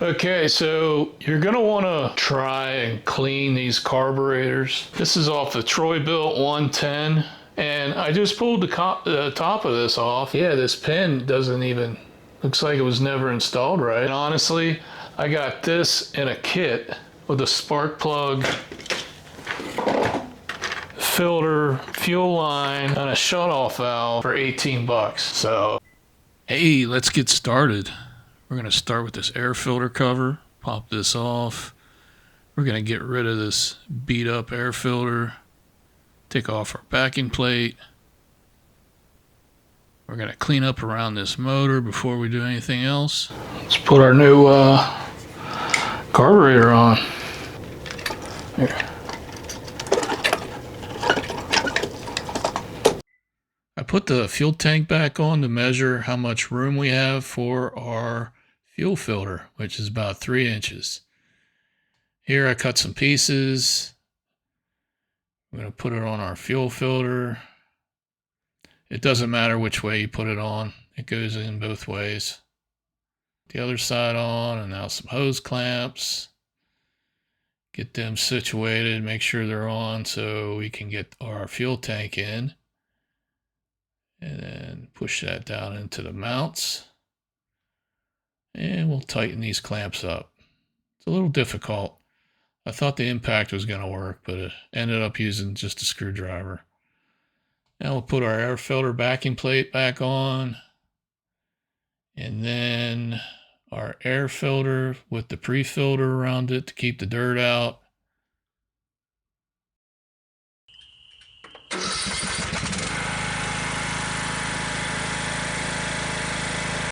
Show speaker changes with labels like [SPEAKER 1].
[SPEAKER 1] Okay, so you're going to want to try and clean these carburetors. This is off the Troy-Bilt 110, and I just pulled the top of this off. Yeah, this pin doesn't even, looks like it was never installed right. And honestly, I got this in a kit with a spark plug, filter, fuel line, and a shutoff valve for 18 bucks. So, hey, let's get started. We're going to start with this air filter cover, pop this off. We're going to get rid of this beat up air filter, take off our backing plate. We're going to clean up around this motor before we do anything else. Let's put our new carburetor on. Here. I put the fuel tank back on to measure how much room we have for our fuel filter, which is about 3 inches. Here I cut some pieces. I'm going to put it on our fuel filter. It doesn't matter which way you put it on. It goes in both ways. The other side on, and now some hose clamps. Get them situated, make sure they're on so we can get our fuel tank in. And then push that down into the mounts. And we'll tighten these clamps up. It's a little difficult. I thought the impact was going to work, but it ended up using just a screwdriver. Now we'll put our air filter backing plate back on. And then our air filter with the pre-filter around it to keep the dirt out.